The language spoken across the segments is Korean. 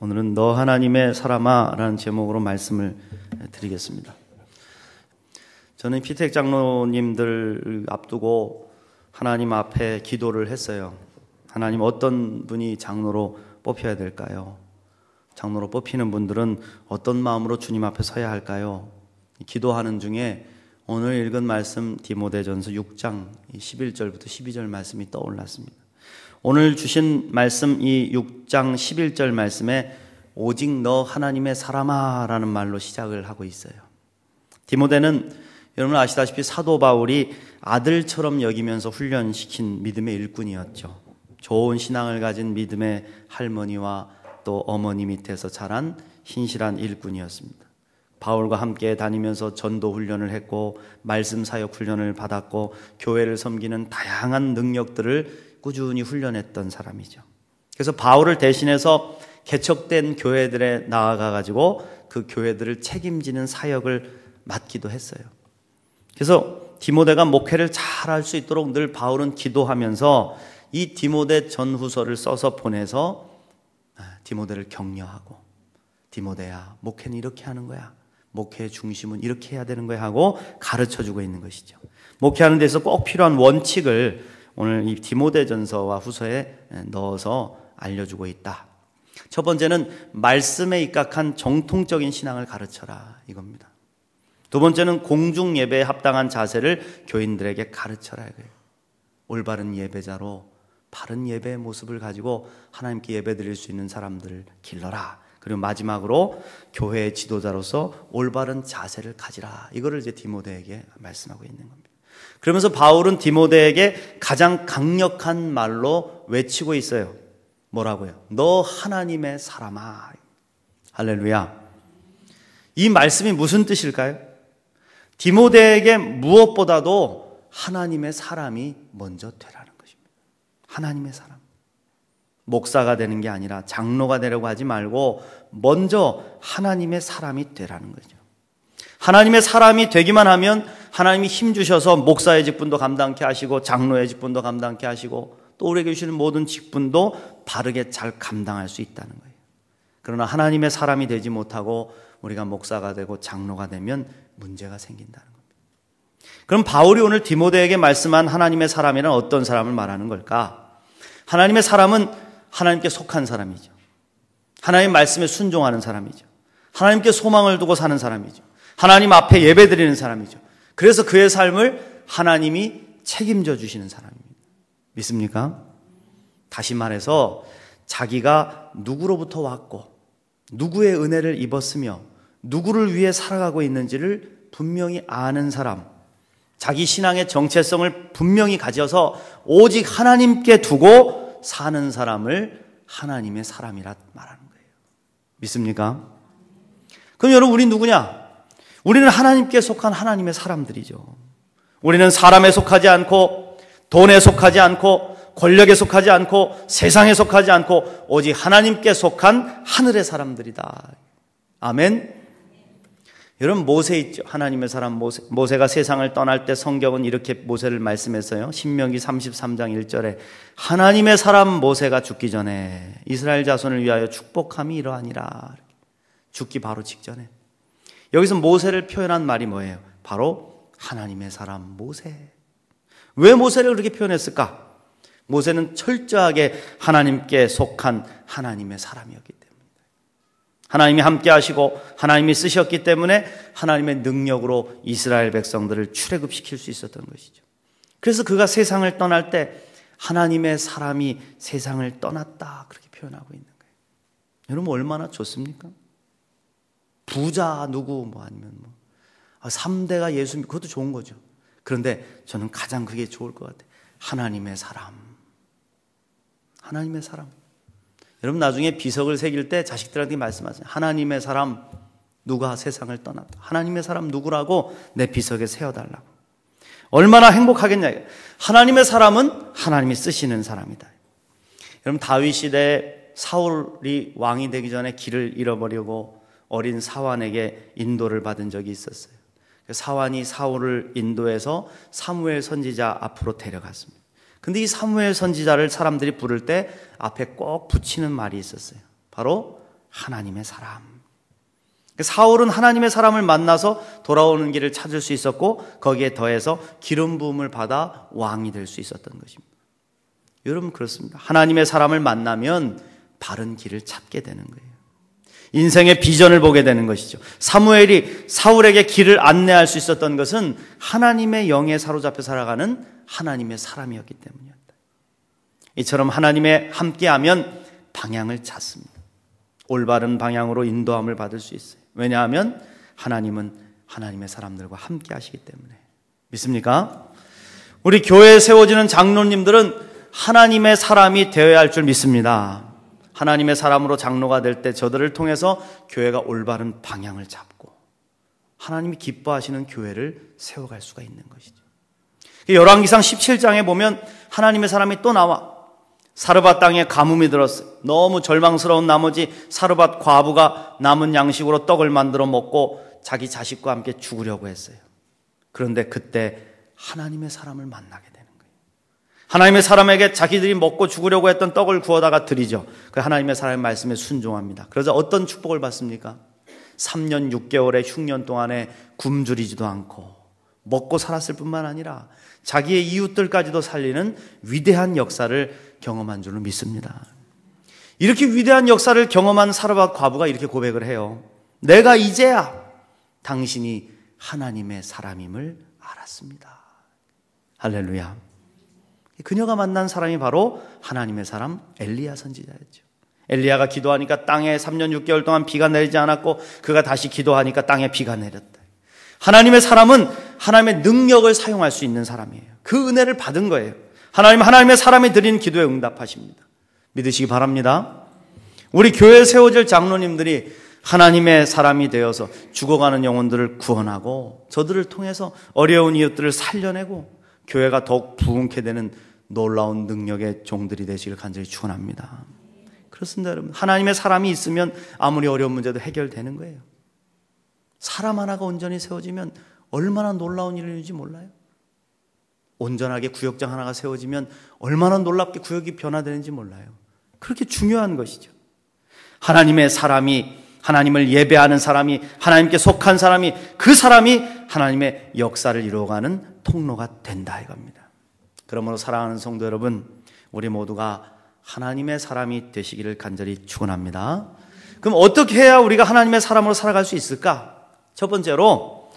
오늘은 너 하나님의 사람아 라는 제목으로 말씀을 드리겠습니다. 저는 피택 장로님들 앞두고 하나님 앞에 기도를 했어요. 하나님, 어떤 분이 장로로 뽑혀야 될까요? 장로로 뽑히는 분들은 어떤 마음으로 주님 앞에 서야 할까요? 기도하는 중에 오늘 읽은 말씀 디모데전서 6장 11절부터 12절 말씀이 떠올랐습니다. 오늘 주신 말씀 이 6장 11절 말씀에 오직 너 하나님의 사람아 라는 말로 시작을 하고 있어요. 디모데는 여러분 아시다시피 사도 바울이 아들처럼 여기면서 훈련시킨 믿음의 일꾼이었죠. 좋은 신앙을 가진 믿음의 할머니와 또 어머니 밑에서 자란 신실한 일꾼이었습니다. 바울과 함께 다니면서 전도 훈련을 했고 말씀 사역 훈련을 받았고 교회를 섬기는 다양한 능력들을 꾸준히 훈련했던 사람이죠. 그래서 바울을 대신해서 개척된 교회들에 나아가가지고 그 교회들을 책임지는 사역을 맡기도 했어요. 그래서 디모데가 목회를 잘할 수 있도록 늘 바울은 기도하면서 이 디모데 전후서를 써서 보내서 디모데를 격려하고, 디모데야, 목회는 이렇게 하는 거야, 목회의 중심은 이렇게 해야 되는 거야 하고 가르쳐주고 있는 것이죠. 목회하는 데서 꼭 필요한 원칙을 오늘 이 디모데전서와 후서에 넣어서 알려주고 있다. 첫 번째는 말씀에 입각한 정통적인 신앙을 가르쳐라 이겁니다. 두 번째는 공중 예배에 합당한 자세를 교인들에게 가르쳐라 이거예요. 올바른 예배자로 바른 예배의 모습을 가지고 하나님께 예배드릴 수 있는 사람들을 길러라. 그리고 마지막으로 교회의 지도자로서 올바른 자세를 가지라. 이거를 이제 디모데에게 말씀하고 있는 겁니다. 그러면서 바울은 디모데에게 가장 강력한 말로 외치고 있어요. 뭐라고요? 너 하나님의 사람아. 할렐루야. 이 말씀이 무슨 뜻일까요? 디모데에게 무엇보다도 하나님의 사람이 먼저 되라는 것입니다. 하나님의 사람. 목사가 되는 게 아니라 장로가 되려고 하지 말고 먼저 하나님의 사람이 되라는 거죠. 하나님의 사람이 되기만 하면 하나님이 힘 주셔서 목사의 직분도 감당케 하시고 장로의 직분도 감당케 하시고 또 우리에게 주시는 모든 직분도 바르게 잘 감당할 수 있다는 거예요. 그러나 하나님의 사람이 되지 못하고 우리가 목사가 되고 장로가 되면 문제가 생긴다는 겁니다. 그럼 바울이 오늘 디모데에게 말씀한 하나님의 사람이란 어떤 사람을 말하는 걸까? 하나님의 사람은 하나님께 속한 사람이죠. 하나님 말씀에 순종하는 사람이죠. 하나님께 소망을 두고 사는 사람이죠. 하나님 앞에 예배드리는 사람이죠. 그래서 그의 삶을 하나님이 책임져 주시는 사람입니다. 믿습니까? 다시 말해서 자기가 누구로부터 왔고 누구의 은혜를 입었으며 누구를 위해 살아가고 있는지를 분명히 아는 사람, 자기 신앙의 정체성을 분명히 가져서 오직 하나님께 두고 사는 사람을 하나님의 사람이라 말하는 거예요. 믿습니까? 그럼 여러분, 우리 누구냐? 우리는 하나님께 속한 하나님의 사람들이죠. 우리는 사람에 속하지 않고 돈에 속하지 않고 권력에 속하지 않고 세상에 속하지 않고 오직 하나님께 속한 하늘의 사람들이다. 아멘. 여러분, 모세 있죠. 하나님의 사람 모세가 세상을 떠날 때 성경은 이렇게 모세를 말씀했어요. 신명기 33장 1절에 하나님의 사람 모세가 죽기 전에 이스라엘 자손을 위하여 축복함이 이러하니라. 죽기 바로 직전에. 여기서 모세를 표현한 말이 뭐예요? 바로 하나님의 사람 모세. 왜 모세를 그렇게 표현했을까? 모세는 철저하게 하나님께 속한 하나님의 사람이었기 때문입니다. 하나님이 함께 하시고 하나님이 쓰셨기 때문에 하나님의 능력으로 이스라엘 백성들을 출애굽시킬 수 있었던 것이죠. 그래서 그가 세상을 떠날 때 하나님의 사람이 세상을 떠났다 그렇게 표현하고 있는 거예요. 여러분, 얼마나 좋습니까? 부자 누구 아니면 3대가 예수 믿고 그것도 좋은 거죠. 그런데 저는 가장 그게 좋을 것 같아요. 하나님의 사람. 하나님의 사람. 여러분, 나중에 비석을 새길 때 자식들한테 말씀하세요. 하나님의 사람 누가 세상을 떠났다. 하나님의 사람 누구라고 내 비석에 세워달라고. 얼마나 행복하겠냐. 하나님의 사람은 하나님이 쓰시는 사람이다. 여러분, 다윗 시대에 사울이 왕이 되기 전에 길을 잃어버리고 어린 사완에게 인도를 받은 적이 있었어요. 사완이 사울을 인도해서 사무엘 선지자 앞으로 데려갔습니다. 근데 이 사무엘 선지자를 사람들이 부를 때 앞에 꼭 붙이는 말이 있었어요. 바로 하나님의 사람. 사울은 하나님의 사람을 만나서 돌아오는 길을 찾을 수 있었고 거기에 더해서 기름 부음을 받아 왕이 될 수 있었던 것입니다. 여러분 그렇습니다. 하나님의 사람을 만나면 바른 길을 찾게 되는 거예요. 인생의 비전을 보게 되는 것이죠. 사무엘이 사울에게 길을 안내할 수 있었던 것은 하나님의 영에 사로잡혀 살아가는 하나님의 사람이었기 때문이었다. 이처럼 하나님의 함께하면 방향을 찾습니다. 올바른 방향으로 인도함을 받을 수 있어요. 왜냐하면 하나님은 하나님의 사람들과 함께 하시기 때문에. 믿습니까? 우리 교회에 세워지는 장로님들은 하나님의 사람이 되어야 할 줄 믿습니다. 하나님의 사람으로 장로가 될 때 저들을 통해서 교회가 올바른 방향을 잡고 하나님이 기뻐하시는 교회를 세워갈 수가 있는 것이죠. 열왕기상 17장에 보면 하나님의 사람이 또 나와 사르밧 땅에 가뭄이 들었어요. 너무 절망스러운 나머지 사르밧 과부가 남은 양식으로 떡을 만들어 먹고 자기 자식과 함께 죽으려고 했어요. 그런데 그때 하나님의 사람을 만나게 되는 거예요. 하나님의 사람에게 자기들이 먹고 죽으려고 했던 떡을 구워다가 드리죠. 그 하나님의 사람의 말씀에 순종합니다. 그래서 어떤 축복을 받습니까? 3년 6개월의 흉년 동안에 굶주리지도 않고 먹고 살았을 뿐만 아니라 자기의 이웃들까지도 살리는 위대한 역사를 경험한 줄로 믿습니다. 이렇게 위대한 역사를 경험한 사르밧 과부가 이렇게 고백을 해요. 내가 이제야 당신이 하나님의 사람임을 알았습니다. 할렐루야. 그녀가 만난 사람이 바로 하나님의 사람 엘리야 선지자였죠. 엘리야가 기도하니까 땅에 3년 6개월 동안 비가 내리지 않았고 그가 다시 기도하니까 땅에 비가 내렸다. 하나님의 사람은 하나님의 능력을 사용할 수 있는 사람이에요. 그 은혜를 받은 거예요. 하나님의 사람이 드린 기도에 응답하십니다. 믿으시기 바랍니다. 우리 교회에 세워질 장로님들이 하나님의 사람이 되어서 죽어가는 영혼들을 구원하고 저들을 통해서 어려운 이웃들을 살려내고 교회가 더욱 부흥케 되는 놀라운 능력의 종들이 되시길 간절히 축원합니다. 그렇습니다, 여러분. 하나님의 사람이 있으면 아무리 어려운 문제도 해결되는 거예요. 사람 하나가 온전히 세워지면 얼마나 놀라운 일인지 몰라요. 온전하게 구역장 하나가 세워지면 얼마나 놀랍게 구역이 변화되는지 몰라요. 그렇게 중요한 것이죠. 하나님의 사람이, 하나님을 예배하는 사람이, 하나님께 속한 사람이, 그 사람이 하나님의 역사를 이루어가는 통로가 된다 이겁니다. 그러므로 사랑하는 성도 여러분, 우리 모두가 하나님의 사람이 되시기를 간절히 축원합니다. 그럼 어떻게 해야 우리가 하나님의 사람으로 살아갈 수 있을까? 첫 번째로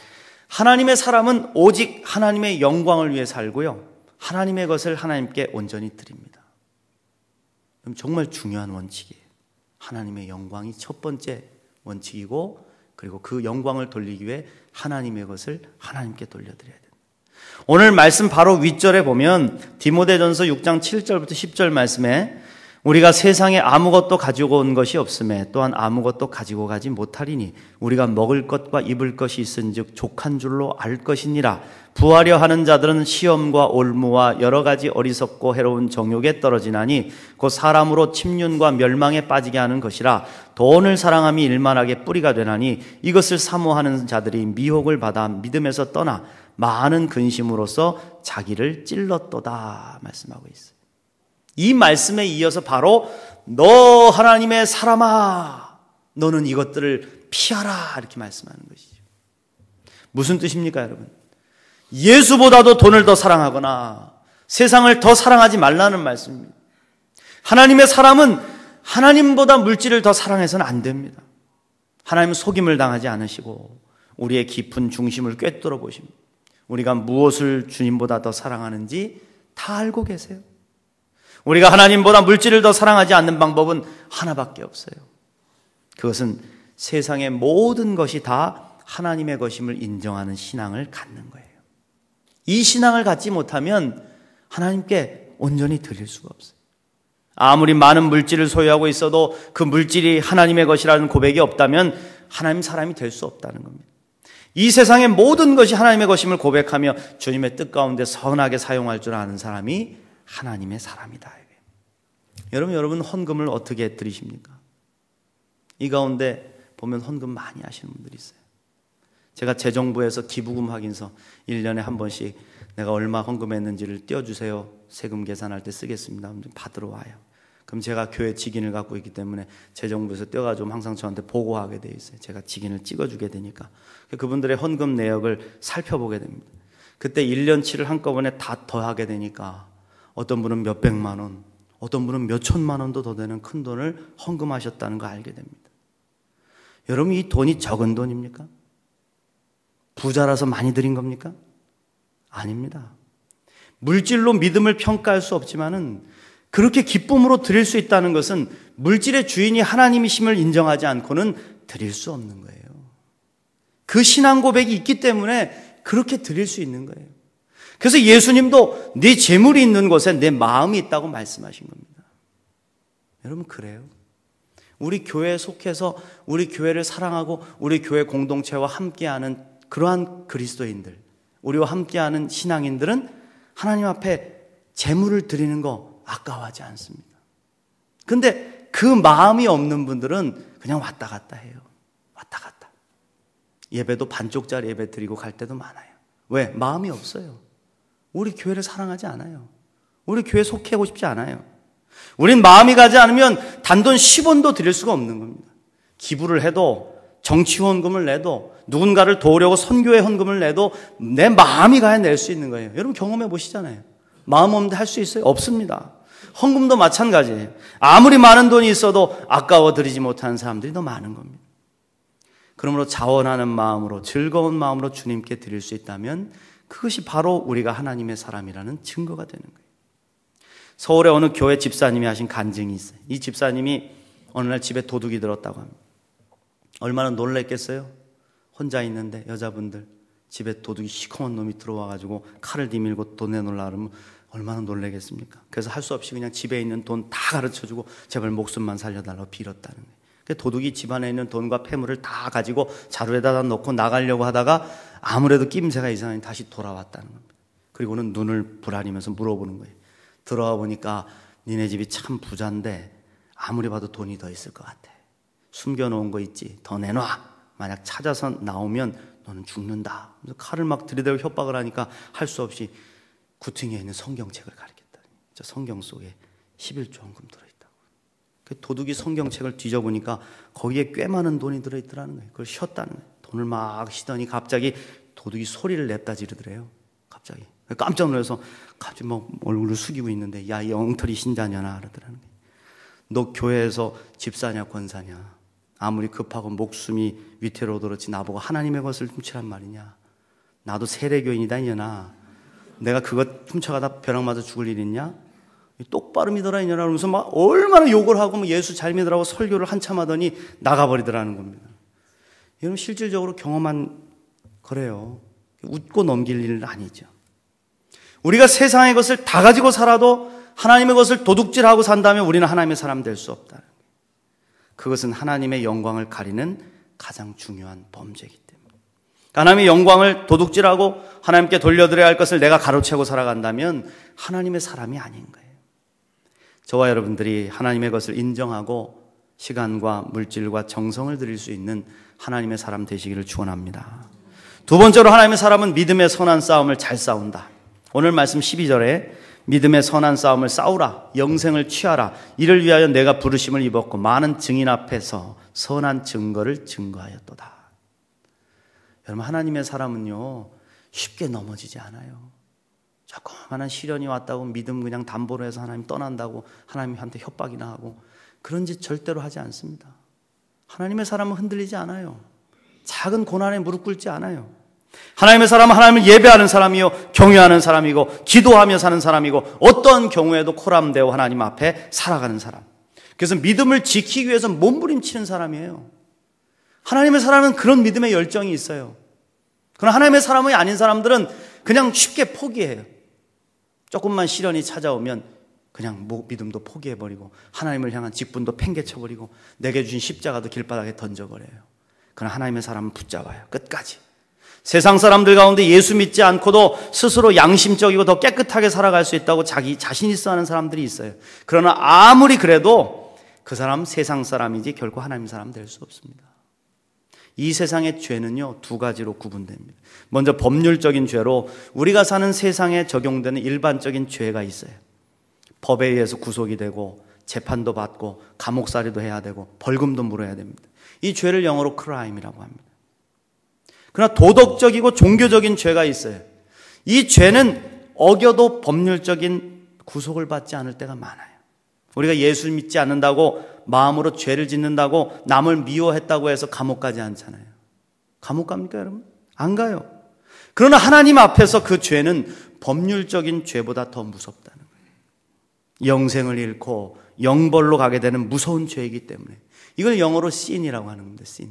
하나님의 사람은 오직 하나님의 영광을 위해 살고요, 하나님의 것을 하나님께 온전히 드립니다. 그럼 정말 중요한 원칙이에요. 하나님의 영광이 첫 번째 원칙이고, 그리고 그 영광을 돌리기 위해 하나님의 것을 하나님께 돌려드려야 돼요. 오늘 말씀 바로 윗절에 보면 디모데전서 6장 7절부터 10절 말씀에 우리가 세상에 아무것도 가지고 온 것이 없음에 또한 아무것도 가지고 가지 못하리니 우리가 먹을 것과 입을 것이 있은즉 족한 줄로 알 것이니라. 부하려 하는 자들은 시험과 올무와 여러 가지 어리석고 해로운 정욕에 떨어지나니 곧 사람으로 침륜과 멸망에 빠지게 하는 것이라. 돈을 사랑함이 일만하게 뿌리가 되나니 이것을 사모하는 자들이 미혹을 받아 믿음에서 떠나 많은 근심으로써 자기를 찔렀도다 말씀하고 있어요. 이 말씀에 이어서 바로 너 하나님의 사람아, 너는 이것들을 피하라 이렇게 말씀하는 것이죠. 무슨 뜻입니까, 여러분? 예수보다도 돈을 더 사랑하거나 세상을 더 사랑하지 말라는 말씀입니다. 하나님의 사람은 하나님보다 물질을 더 사랑해서는 안 됩니다. 하나님은 속임을 당하지 않으시고 우리의 깊은 중심을 꿰뚫어 보십니다. 우리가 무엇을 주님보다 더 사랑하는지 다 알고 계세요. 우리가 하나님보다 물질을 더 사랑하지 않는 방법은 하나밖에 없어요. 그것은 세상의 모든 것이 다 하나님의 것임을 인정하는 신앙을 갖는 거예요. 이 신앙을 갖지 못하면 하나님께 온전히 드릴 수가 없어요. 아무리 많은 물질을 소유하고 있어도 그 물질이 하나님의 것이라는 고백이 없다면 하나님 사람이 될 수 없다는 겁니다. 이 세상의 모든 것이 하나님의 것임을 고백하며 주님의 뜻 가운데 선하게 사용할 줄 아는 사람이 하나님의 사람이다. 여러분 헌금을 어떻게 드리십니까? 이 가운데 보면 헌금 많이 하시는 분들이 있어요. 제가 재정부에서 기부금 확인서 1년에 한 번씩 내가 얼마 헌금했는지를 띄워주세요. 세금 계산할 때 쓰겠습니다. 받으러 와요. 그럼 제가 교회 직인을 갖고 있기 때문에 재정부에서 떼어가지고 항상 저한테 보고하게 돼 있어요. 제가 직인을 찍어주게 되니까. 그분들의 헌금 내역을 살펴보게 됩니다. 그때 1년치를 한꺼번에 다 더하게 되니까 어떤 분은 몇백만 원, 어떤 분은 몇천만 원도 더 되는 큰 돈을 헌금하셨다는 거 알게 됩니다. 여러분, 이 돈이 적은 돈입니까? 부자라서 많이 드린 겁니까? 아닙니다. 물질로 믿음을 평가할 수 없지만은 그렇게 기쁨으로 드릴 수 있다는 것은 물질의 주인이 하나님이심을 인정하지 않고는 드릴 수 없는 거예요. 그 신앙 고백이 있기 때문에 그렇게 드릴 수 있는 거예요. 그래서 예수님도 네 재물이 있는 곳에 내 마음이 있다고 말씀하신 겁니다. 여러분, 그래요. 우리 교회에 속해서 우리 교회를 사랑하고 우리 교회 공동체와 함께하는 그러한 그리스도인들, 우리와 함께하는 신앙인들은 하나님 앞에 재물을 드리는 거 아까워하지 않습니다. 근데 그 마음이 없는 분들은 그냥 왔다 갔다 해요. 왔다 갔다. 예배도 반쪽짜리 예배 드리고 갈 때도 많아요. 왜? 마음이 없어요. 우리 교회를 사랑하지 않아요. 우리 교회에 속해하고 싶지 않아요. 우린 마음이 가지 않으면 단돈 10원도 드릴 수가 없는 겁니다. 기부를 해도, 정치 헌금을 내도, 누군가를 도우려고 선교의 헌금을 내도 내 마음이 가야 낼 수 있는 거예요. 여러분 경험해 보시잖아요. 마음 없는데 할 수 있어요? 없습니다. 헌금도 마찬가지예요. 아무리 많은 돈이 있어도 아까워 드리지 못하는 사람들이 더 많은 겁니다. 그러므로 자원하는 마음으로, 즐거운 마음으로 주님께 드릴 수 있다면 그것이 바로 우리가 하나님의 사람이라는 증거가 되는 거예요. 서울의 어느 교회 집사님이 하신 간증이 있어요. 이 집사님이 어느 날 집에 도둑이 들었다고 합니다. 얼마나 놀랬겠어요? 혼자 있는데 여자분들 집에 도둑이 시커먼 놈이 들어와가지고 칼을 디밀고 돈 내놓으려고 하면 얼마나 놀라겠습니까? 그래서 할 수 없이 그냥 집에 있는 돈 다 가르쳐주고 제발 목숨만 살려달라고 빌었다는 거예요. 도둑이 집안에 있는 돈과 폐물을 다 가지고 자루에다 넣고 나가려고 하다가 아무래도 낌새가 이상하니 다시 돌아왔다는 겁니다. 그리고는 눈을 부라리면서 물어보는 거예요. 들어와 보니까 니네 집이 참 부자인데 아무리 봐도 돈이 더 있을 것 같아. 숨겨놓은 거 있지? 더 내놔. 만약 찾아서 나오면 너는 죽는다. 그래서 칼을 막 들이대고 협박을 하니까 할 수 없이 구퉁이에 있는 성경책을 가리켰다. 저 성경 속에 11조 헌금 들어있다고. 그 도둑이 성경책을 뒤져보니까 거기에 꽤 많은 돈이 들어있더라는 거예요. 그걸 쉬었다는 거예요. 돈을 막 쉬더니 갑자기 도둑이 소리를 냈다 지르더래요. 갑자기. 깜짝 놀라서 갑자기 막 얼굴을 숙이고 있는데 야, 이 엉터리 신자냐나 그러더라는 거예요. 너 교회에서 집사냐 권사냐? 아무리 급하고 목숨이 위태로워도 나보고 하나님의 것을 훔치란 말이냐? 나도 세례교인이다 이년아. 내가 그것 훔쳐가다 벼락 맞아 죽을 일 있냐? 똑바로 믿어라 이년아. 그러면서 막 얼마나 욕을 하고 예수 잘 믿으라고 설교를 한참 하더니 나가버리더라는 겁니다. 여러분 실질적으로 경험한 거래요. 웃고 넘길 일은 아니죠. 우리가 세상의 것을 다 가지고 살아도 하나님의 것을 도둑질하고 산다면 우리는 하나님의 사람 될 수 없다. 그것은 하나님의 영광을 가리는 가장 중요한 범죄이기 때문에. 하나님의 영광을 도둑질하고 하나님께 돌려드려야 할 것을 내가 가로채고 살아간다면 하나님의 사람이 아닌 거예요. 저와 여러분들이 하나님의 것을 인정하고 시간과 물질과 정성을 드릴 수 있는 하나님의 사람 되시기를 축원합니다. 두 번째로 하나님의 사람은 믿음의 선한 싸움을 잘 싸운다. 오늘 말씀 12절에 믿음의 선한 싸움을 싸우라, 영생을 취하라, 이를 위하여 내가 부르심을 입었고 많은 증인 앞에서 선한 증거를 증거하였도다. 여러분 하나님의 사람은요 쉽게 넘어지지 않아요. 조그마한 시련이 왔다고 믿음 그냥 담보로 해서 하나님 떠난다고 하나님한테 협박이나 하고 그런 짓 절대로 하지 않습니다. 하나님의 사람은 흔들리지 않아요. 작은 고난에 무릎 꿇지 않아요. 하나님의 사람은 하나님을 예배하는 사람이요 경외하는 사람이고 기도하며 사는 사람이고 어떤 경우에도 코람되어 하나님 앞에 살아가는 사람. 그래서 믿음을 지키기 위해서 몸부림치는 사람이에요. 하나님의 사람은 그런 믿음의 열정이 있어요. 그러나 하나님의 사람이 아닌 사람들은 그냥 쉽게 포기해요. 조금만 시련이 찾아오면 그냥 믿음도 포기해버리고 하나님을 향한 직분도 팽개쳐버리고 내게 주신 십자가도 길바닥에 던져버려요. 그러나 하나님의 사람은 붙잡아요. 끝까지. 세상 사람들 가운데 예수 믿지 않고도 스스로 양심적이고 더 깨끗하게 살아갈 수 있다고 자기 자신 있어 하는 사람들이 있어요. 그러나 아무리 그래도 그 사람 세상 사람이지 결코 하나님 사람 될 수 없습니다. 이 세상의 죄는요 두 가지로 구분됩니다. 먼저 법률적인 죄로 우리가 사는 세상에 적용되는 일반적인 죄가 있어요. 법에 의해서 구속이 되고 재판도 받고 감옥살이도 해야 되고 벌금도 물어야 됩니다. 이 죄를 영어로 크라임이라고 합니다. 그러나 도덕적이고 종교적인 죄가 있어요. 이 죄는 어겨도 법률적인 구속을 받지 않을 때가 많아요. 우리가 예수 믿지 않는다고 마음으로 죄를 짓는다고 남을 미워했다고 해서 감옥 가지 않잖아요. 감옥 갑니까 여러분? 안 가요. 그러나 하나님 앞에서 그 죄는 법률적인 죄보다 더 무섭다는 거예요. 영생을 잃고 영벌로 가게 되는 무서운 죄이기 때문에 이걸 영어로 sin이라고 하는 겁니다. sin.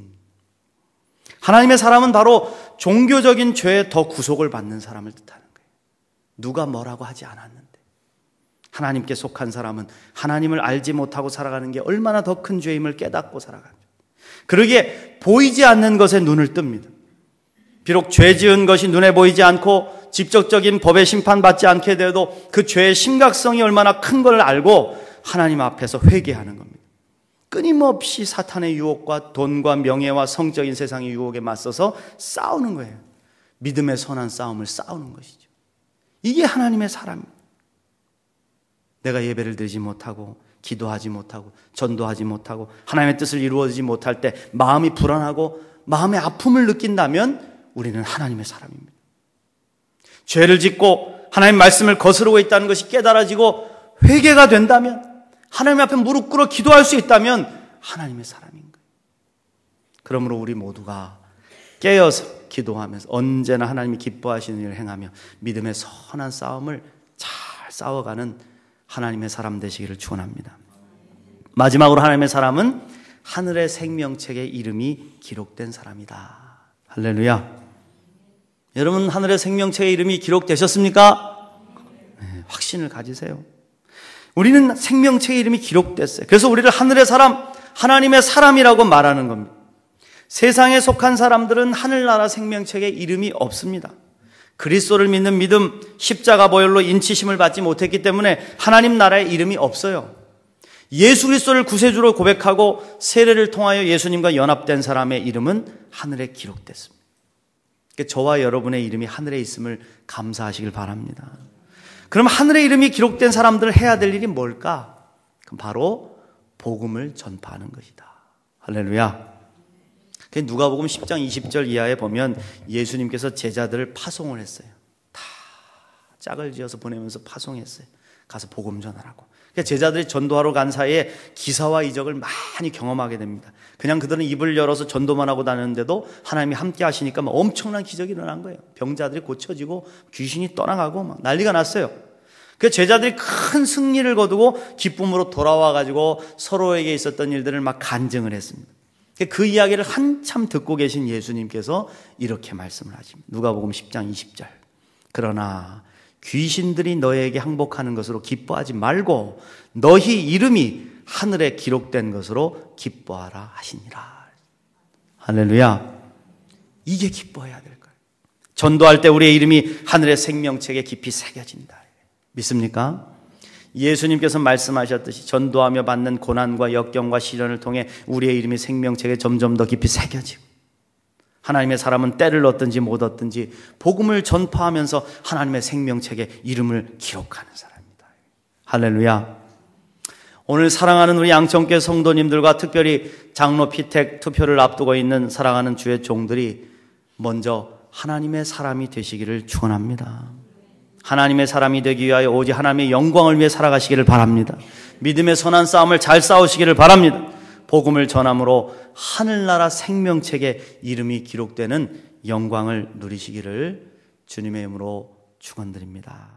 하나님의 사람은 바로 종교적인 죄에 더 구속을 받는 사람을 뜻하는 거예요. 누가 뭐라고 하지 않았는데 하나님께 속한 사람은 하나님을 알지 못하고 살아가는 게 얼마나 더 큰 죄임을 깨닫고 살아가죠. 그러기에 보이지 않는 것에 눈을 뜹니다. 비록 죄 지은 것이 눈에 보이지 않고 직접적인 법의 심판받지 않게 되어도 그 죄의 심각성이 얼마나 큰 걸 알고 하나님 앞에서 회개하는 겁니다. 끊임없이 사탄의 유혹과 돈과 명예와 성적인 세상의 유혹에 맞서서 싸우는 거예요. 믿음의 선한 싸움을 싸우는 것이죠. 이게 하나님의 사람입니다. 내가 예배를 드리지 못하고 기도하지 못하고 전도하지 못하고 하나님의 뜻을 이루어지지 못할 때 마음이 불안하고 마음의 아픔을 느낀다면 우리는 하나님의 사람입니다. 죄를 짓고 하나님 말씀을 거스르고 있다는 것이 깨달아지고 회개가 된다면 하나님 앞에 무릎 꿇어 기도할 수 있다면 하나님의 사람인 거예요. 그러므로 우리 모두가 깨어서 기도하면서 언제나 하나님이 기뻐하시는 일을 행하며 믿음의 선한 싸움을 잘 싸워가는 하나님의 사람 되시기를 축원합니다. 마지막으로 하나님의 사람은 하늘의 생명책에 이름이 기록된 사람이다. 할렐루야. 여러분 하늘의 생명책에 이름이 기록되셨습니까? 네, 확신을 가지세요. 우리는 생명책에 이름이 기록됐어요. 그래서 우리를 하늘의 사람, 하나님의 사람이라고 말하는 겁니다. 세상에 속한 사람들은 하늘나라 생명책에 이름이 없습니다. 그리스도를 믿는 믿음, 십자가 보혈로 인치심을 받지 못했기 때문에 하나님 나라에 이름이 없어요. 예수 그리스도를 구세주로 고백하고 세례를 통하여 예수님과 연합된 사람의 이름은 하늘에 기록됐습니다. 저와 여러분의 이름이 하늘에 있음을 감사하시길 바랍니다. 그럼 하늘의 이름이 기록된 사람들 해야 될 일이 뭘까? 그럼 바로 복음을 전파하는 것이다. 할렐루야. 누가복음 10장 20절 이하에 보면 예수님께서 제자들을 파송을 했어요. 다 짝을 지어서 보내면서 파송했어요. 가서 복음 전하라고. 제자들이 전도하러 간 사이에 기사와 이적을 많이 경험하게 됩니다. 그냥 그들은 입을 열어서 전도만 하고 다녔는데도 하나님이 함께 하시니까 막 엄청난 기적이 일어난 거예요. 병자들이 고쳐지고 귀신이 떠나가고 막 난리가 났어요. 그 제자들이 큰 승리를 거두고 기쁨으로 돌아와가지고 서로에게 있었던 일들을 막 간증을 했습니다. 그 이야기를 한참 듣고 계신 예수님께서 이렇게 말씀을 하십니다. 누가복음 10장 20절. 그러나 귀신들이 너에게 항복하는 것으로 기뻐하지 말고 너희 이름이 하늘에 기록된 것으로 기뻐하라 하시니라. 할렐루야. 이게 기뻐해야 될 거예요. 전도할 때 우리의 이름이 하늘의 생명책에 깊이 새겨진다. 믿습니까? 예수님께서 말씀하셨듯이 전도하며 받는 고난과 역경과 시련을 통해 우리의 이름이 생명책에 점점 더 깊이 새겨지고 하나님의 사람은 때를 얻든지 못 얻든지 복음을 전파하면서 하나님의 생명책에 이름을 기록하는 사람입니다. 할렐루야. 오늘 사랑하는 우리 양천교회 성도님들과 특별히 장로 피택 투표를 앞두고 있는 사랑하는 주의 종들이 먼저 하나님의 사람이 되시기를 축원합니다. 하나님의 사람이 되기 위하여 오직 하나님의 영광을 위해 살아가시기를 바랍니다. 믿음의 선한 싸움을 잘 싸우시기를 바랍니다. 복음을 전함으로 하늘나라 생명책에 이름이 기록되는 영광을 누리시기를 주님의 이름으로 축원드립니다.